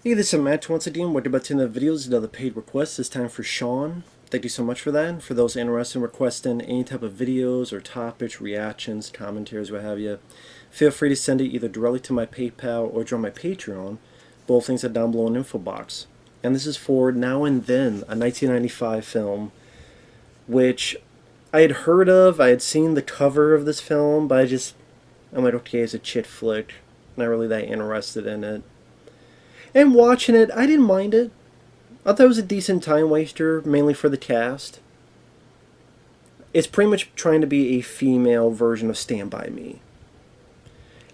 Hey, this is Matt once again. We're about to end the videos. Another paid request. This time for Sean. Thank you so much for that. And for those interested in requesting any type of videos or topics, reactions, commentaries, what have you, feel free to send it either directly to my PayPal or join my Patreon. Both things are down below in the info box. And this is for Now and Then, a 1995 film, which I had heard of. I had seen the cover of this film, but I'm like, okay, it's a chit flick. Not really that interested in it. And watching it, I didn't mind it. I thought it was a decent time waster, mainly for the cast. It's pretty much trying to be a female version of Stand By Me.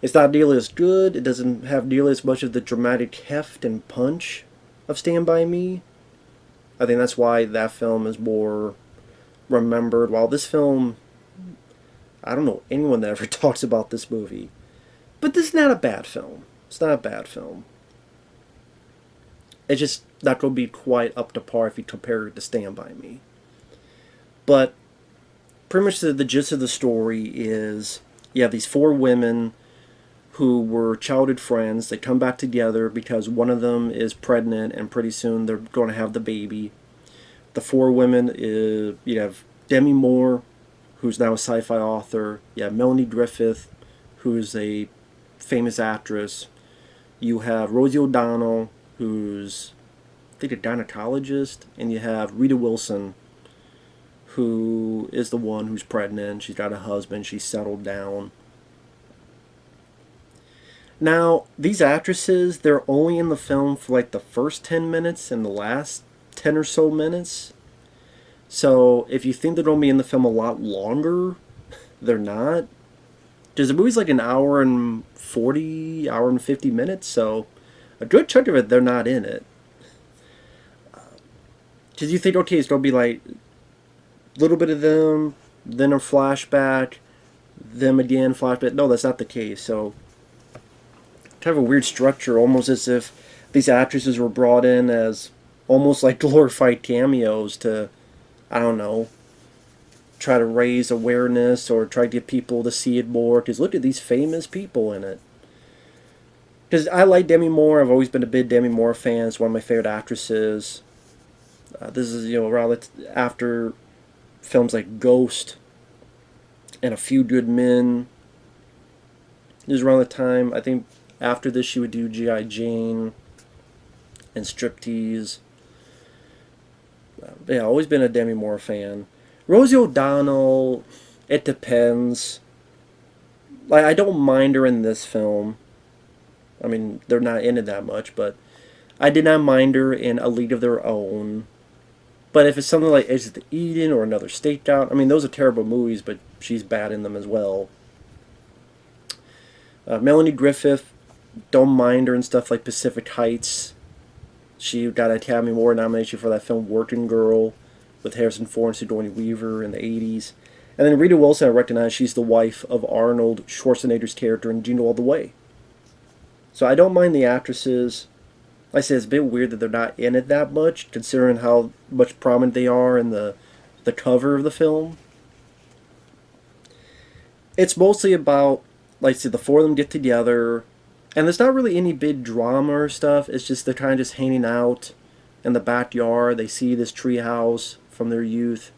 It's not nearly as good. It doesn't have nearly as much of the dramatic heft and punch of Stand By Me. I think that's why that film is more remembered. While this film, I don't know anyone that ever talks about this movie. But this is not a bad film. It's not a bad film. It's just not going to be quite up to par if you compare it to Stand By Me. But pretty much the gist of the story is you have these four women who were childhood friends. They come back together because one of them is pregnant and pretty soon they're going to have the baby. The four women, you have Demi Moore, who's now a sci-fi author. You have Melanie Griffith, who's a famous actress. You have Rosie O'Donnell, who's, I think, a gynecologist, and you have Rita Wilson, who is the one who's pregnant. She's got a husband. She's settled down. Now, these actresses, they're only in the film for like the first 10 minutes and the last 10 or so minutes. So if you think they're going to be in the film a lot longer, they're not. Because the movie's like an hour and 40, hour and 50 minutes, so a good chunk of it, they're not in it. Because you think, okay, it's going to be like a little bit of them, then a flashback, them again, flashback. No, that's not the case. So, kind of a weird structure, almost as if these actresses were brought in as almost like glorified cameos to, I don't know, try to raise awareness or try to get people to see it more. Because look at these famous people in it. Because I like Demi Moore. I've always been a big Demi Moore fan. It's one of my favorite actresses. This is, around after films like Ghost and A Few Good Men. This is around the time, I think, after this she would do G.I. Jane and Striptease. Yeah, always been a Demi Moore fan. Rosie O'Donnell, it depends. Like, I don't mind her in this film. I mean, they're not in it that much, but I did not mind her in A League of Their Own. But if it's something like Edge of the Eden or Another Stakeout, I mean, those are terrible movies, but she's bad in them as well. Melanie Griffith, don't mind her in stuff like Pacific Heights. She got an Academy Award nomination for that film Working Girl with Harrison Ford and Sigourney Weaver in the 80s. And then Rita Wilson, I recognize she's the wife of Arnold Schwarzenegger's character in Jingle All the Way. So I don't mind the actresses. Like I said, it's a bit weird that they're not in it that much, considering how much prominent they are in the cover of the film. It's mostly about, like I said, the four of them get together, and there's not really any big drama or stuff. It's just they're kind of just hanging out in the backyard. They see this treehouse from their youth,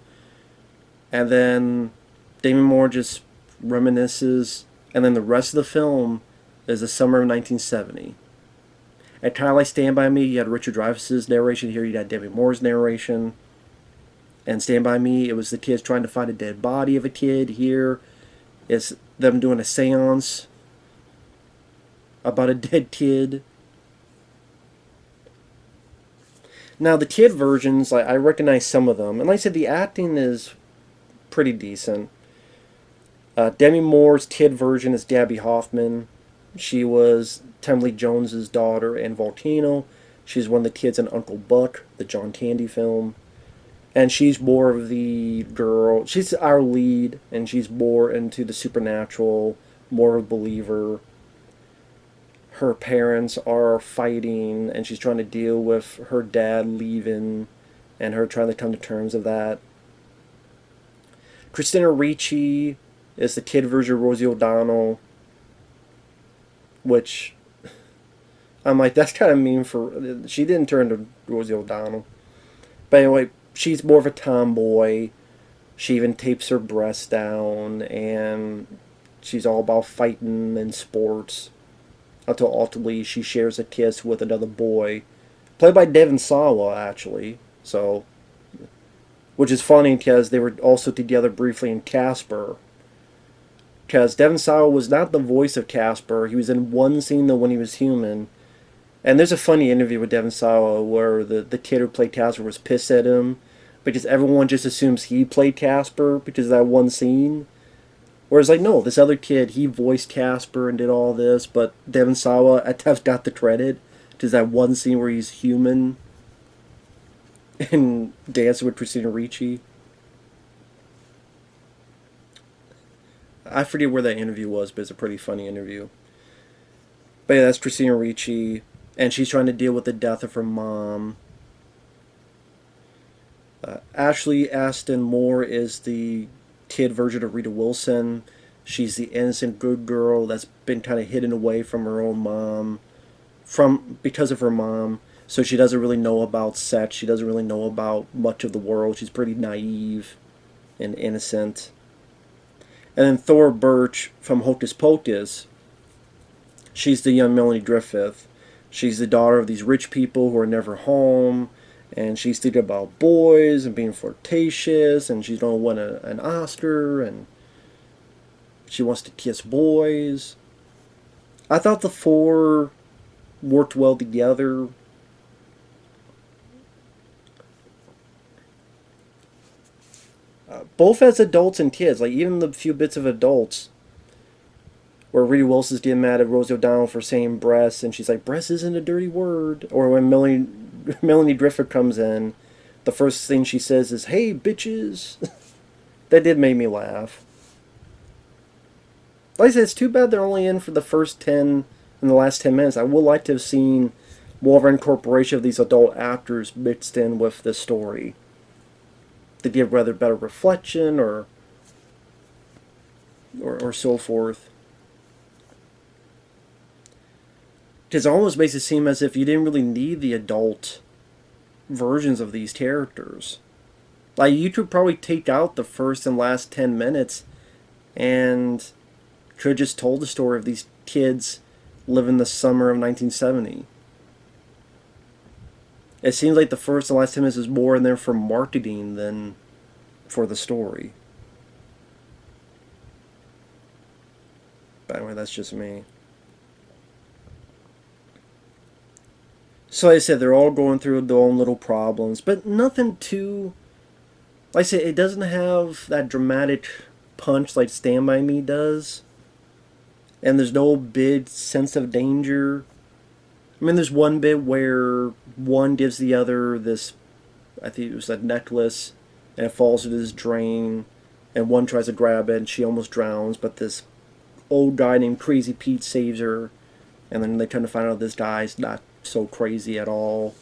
and then Demi Moore just reminisces, and then the rest of the film is the summer of 1970. And kind of like Stand By Me, you had Richard Dreyfuss's narration. Here you had Demi Moore's narration. And Stand By Me, it was the kids trying to find a dead body of a kid. Here, it's them doing a seance about a dead kid. Now, the kid versions, I recognize some of them. And like I said, the acting is pretty decent. Demi Moore's kid version is Gaby Hoffmann. She was Tommy Lee Jones's daughter in Volcano. She's one of the kids in Uncle Buck, the John Candy film. And she's more of the girl. She's our lead, and she's more into the supernatural, more of a believer. Her parents are fighting, and she's trying to deal with her dad leaving, and her trying to come to terms with that. Christina Ricci is the kid version of Rosie O'Donnell, which I'm like, that's kind of mean for... She didn't turn to Rosie O'Donnell. But anyway, she's more of a tomboy. She even tapes her breasts down, and she's all about fighting and sports. Until ultimately she shares a kiss with another boy, played by Devon Sawa, actually. So, which is funny because they were also together briefly in Casper. Because Devon Sawa was not the voice of Casper. He was in one scene though when he was human. And there's a funny interview with Devon Sawa where the kid who played Casper was pissed at him because everyone just assumes he played Casper because of that one scene. Whereas, like, no, this other kid, he voiced Casper and did all this, but Devon Sawa at times got the credit because that one scene where he's human and dancing with Christina Ricci. I forget where that interview was, but it's a pretty funny interview. But yeah, that's Christina Ricci, and she's trying to deal with the death of her mom. Ashleigh Aston Moore is the kid version of Rita Wilson. She's the innocent good girl that's been kind of hidden away from her own mom, because of her mom. So she doesn't really know about sex. She doesn't really know about much of the world. She's pretty naive and innocent. And then Thora Birch from Hocus Pocus. She's the young Melanie Griffith. She's the daughter of these rich people who are never home. And she's thinking about boys and being flirtatious. And she's going to win an Oscar. And she wants to kiss boys. I thought the four worked well together. Both as adults and kids. Like, even the few bits of adults where Rita Wilson's getting mad at Rosie O'Donnell for saying breasts, and she's like, breast isn't a dirty word. Or when Melanie Griffith comes in, the first thing she says is, hey, bitches. That did make me laugh. Like I said, it's too bad they're only in for the first 10, in the last 10 minutes. I would like to have seen more of an incorporation of these adult actors mixed in with the story to give rather better reflection or so forth. Because it almost makes it seem as if you didn't really need the adult versions of these characters. Like, you could probably take out the first and last 10 minutes and could have just told the story of these kids living the summer of 1970. It seems like the first and last 10 minutes is more in there for marketing than for the story. But anyway, that's just me. So like I said, they're all going through their own little problems, but nothing too... Like I said, it doesn't have that dramatic punch like Stand By Me does. And there's no big sense of danger. I mean, there's one bit where one gives the other this, I think it was a necklace, and it falls into this drain, and one tries to grab it, and she almost drowns, but this old guy named Crazy Pete saves her, and then they try to find out this guy's not so crazy at all.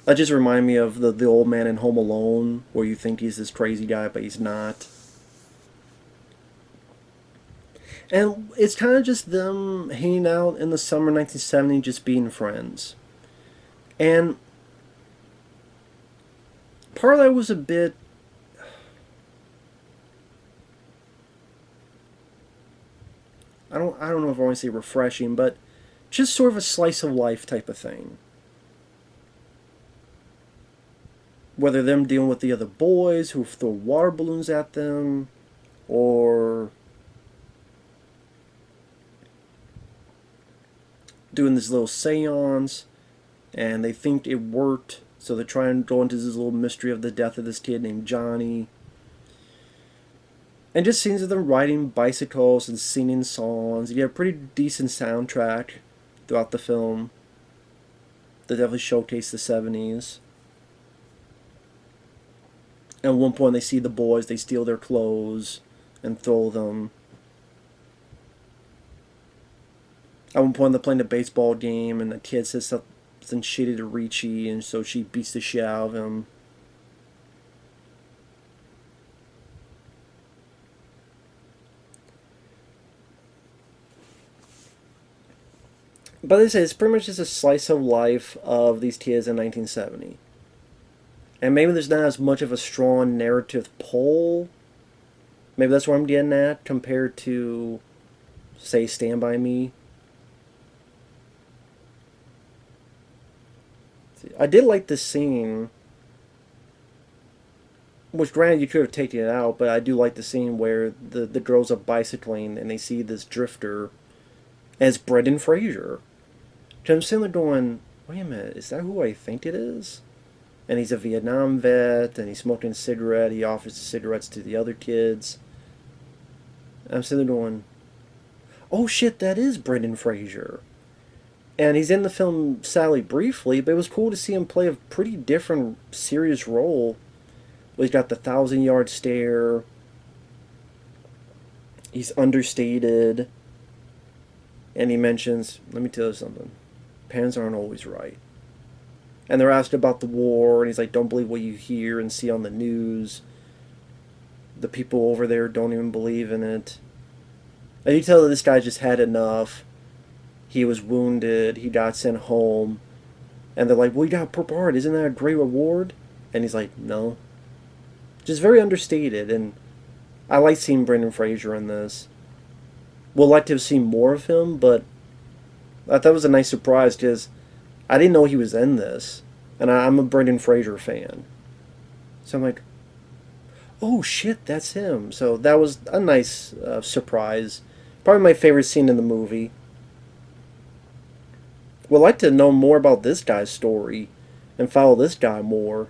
That just reminded me of the old man in Home Alone, where you think he's this crazy guy, but he's not. And it's kind of just them hanging out in the summer 1970, just being friends. And part of that was a bit... I don't know if I want to say refreshing, but just sort of a slice of life type of thing. Whether them dealing with the other boys who throw water balloons at them, or doing this little seance, and they think it worked, so they try and go into this little mystery of the death of this kid named Johnny. And just scenes of them riding bicycles and singing songs. You get a pretty decent soundtrack throughout the film that definitely showcased the 70s. And at one point they see the boys, they steal their clothes and throw them. At one point they're playing a baseball game and the kid says something shitty to Ricci, and so she beats the shit out of him. But they say it's pretty much just a slice of life of these kids in 1970. And maybe there's not as much of a strong narrative pull. Maybe that's what I'm getting at compared to, say, Stand By Me. I did like this scene, which granted you could have taken it out, but I do like the scene where the girls are bicycling and they see this drifter as Brendan Fraser. I'm sitting there going, wait a minute, is that who I think it is? And he's a Vietnam vet, and he's smoking a cigarette. He offers the cigarettes to the other kids. I'm sitting there going, oh shit, that is Brendan Fraser. And he's in the film sadly briefly, but it was cool to see him play a pretty different, serious role. He's got the 1,000-yard stare. He's understated. And he mentions, let me tell you something. Parents aren't always right. And they're asked about the war, and he's like, don't believe what you hear and see on the news. The people over there don't even believe in it. And you tell that this guy just had enough. He was wounded. He got sent home. And they're like, well, you got Purple Heart. Isn't that a great reward? And he's like, no. Just very understated. And I like seeing Brendan Fraser in this. Would like to have seen more of him, but I thought it was a nice surprise because I didn't know he was in this. And I'm a Brendan Fraser fan. So I'm like, oh shit, that's him. So that was a nice surprise. Probably my favorite scene in the movie. Would like to know more about this guy's story and follow this guy more.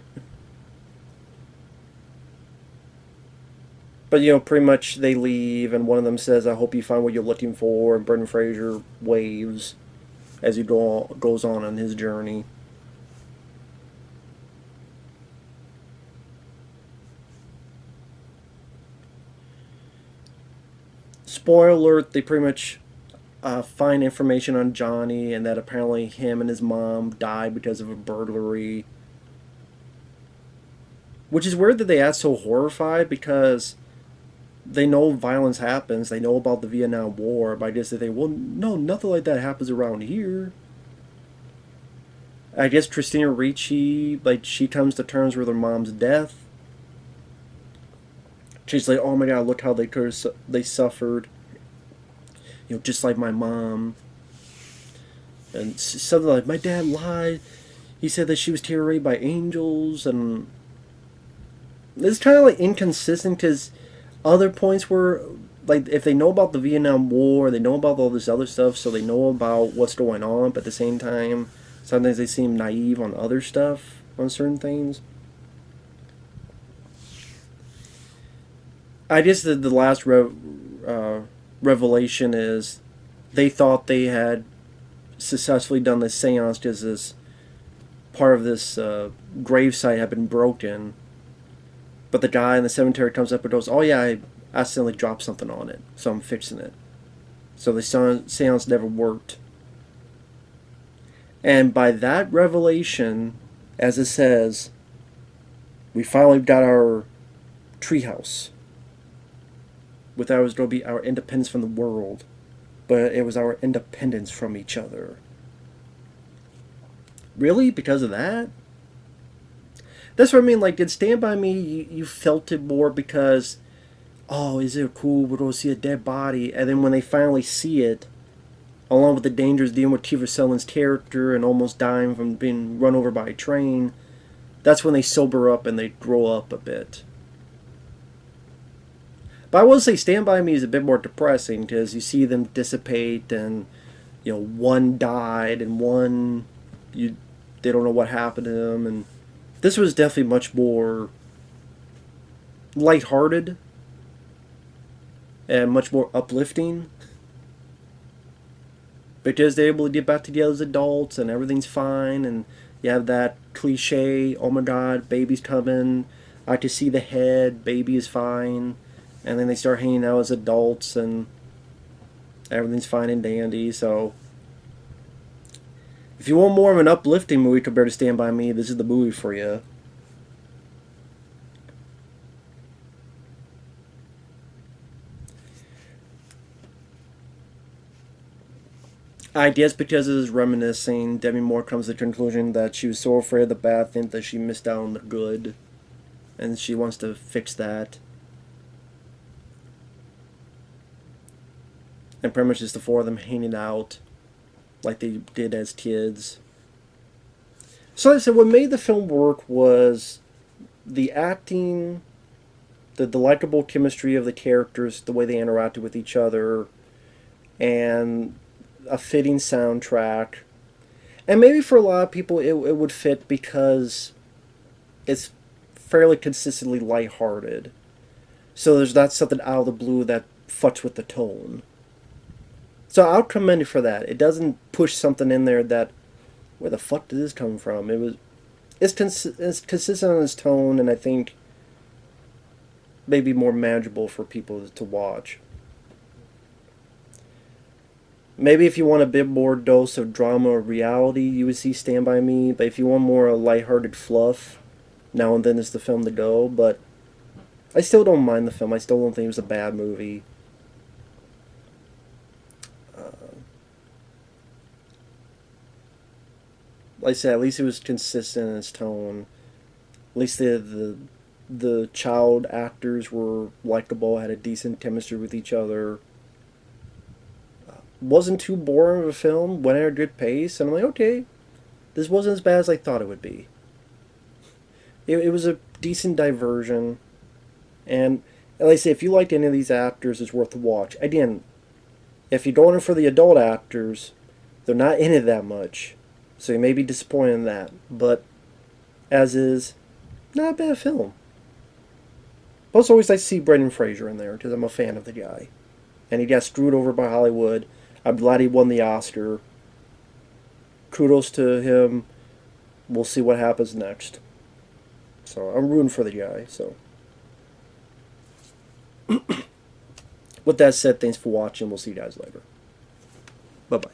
But, you know, pretty much they leave, and one of them says, I hope you find what you're looking for, and Brendan Fraser waves as he goes on his journey. Spoiler alert, they pretty much find information on Johnny, and that apparently him and his mom died because of a burglary. Which is weird that they act so horrified, because they know violence happens, they know about the Vietnam War, but I guess they think, well, no, nothing like that happens around here. I guess Christina Ricci, like, she comes to terms with her mom's death. She's like, oh my god, look how they suffered. You know, just like my mom. And something like, my dad lied. He said that she was taken away by angels, and it's kind of like inconsistent because other points were like, if they know about the Vietnam War, they know about all this other stuff, so they know about what's going on, but at the same time, sometimes they seem naive on other stuff, on certain things. I guess the last revelation is they thought they had successfully done this seance because this part of this gravesite had been broken. But the guy in the cemetery comes up and goes, oh yeah, I accidentally dropped something on it, so I'm fixing it. So the seance never worked. And by that revelation, as it says, we finally got our treehouse. With that, it was going to be our independence from the world, but it was our independence from each other. Really? Because of that? That's what I mean, like, in Stand By Me, you felt it more because, oh, is it cool, we're going to see a dead body, and then when they finally see it, along with the dangers dealing with Kiefer Sutherland's character and almost dying from being run over by a train, that's when they sober up and they grow up a bit. But I will say Stand By Me is a bit more depressing because you see them dissipate, and, you know, one died and one, they don't know what happened to them, and this was definitely much more lighthearted and much more uplifting because they're able to get back together as adults and everything's fine, and you have that cliche, oh my god, baby's coming, I can see the head, baby is fine, and then they start hanging out as adults and everything's fine and dandy. So if you want more of an uplifting movie compared to Stand By Me, this is the movie for you. I guess because it is reminiscing, Demi Moore comes to the conclusion that she was so afraid of the bad thing that she missed out on the good. And she wants to fix that. And pretty much just the four of them hanging out like they did as kids. So like I said, what made the film work was the acting, the likable chemistry of the characters, the way they interacted with each other, and a fitting soundtrack. And maybe for a lot of people it would fit because it's fairly consistently lighthearted. So there's not something out of the blue that fucks with the tone. So I'll commend it for that. It doesn't push something in there that, where the fuck did this come from? It's consistent on its tone, and I think maybe more manageable for people to watch. Maybe if you want a bit more dose of drama or reality, you would see Stand By Me. But if you want more lighthearted fluff, Now and Then is the film to go. But I still don't mind the film. I still don't think it was a bad movie. Like I said, at least it was consistent in its tone. At least the child actors were likable, had a decent chemistry with each other. Wasn't too boring of a film, went at a good pace, and I'm like, okay, this wasn't as bad as I thought it would be. It was a decent diversion, and like I say, if you liked any of these actors, it's worth a watch. Again, if you're going in for the adult actors, they're not in it that much, so you may be disappointed in that, but as is, not a bad film. Plus, always like to see Brendan Fraser in there, because I'm a fan of the guy. And he got screwed over by Hollywood. I'm glad he won the Oscar. Kudos to him. We'll see what happens next. So, I'm rooting for the guy, so. With that said, thanks for watching. We'll see you guys later. Bye-bye.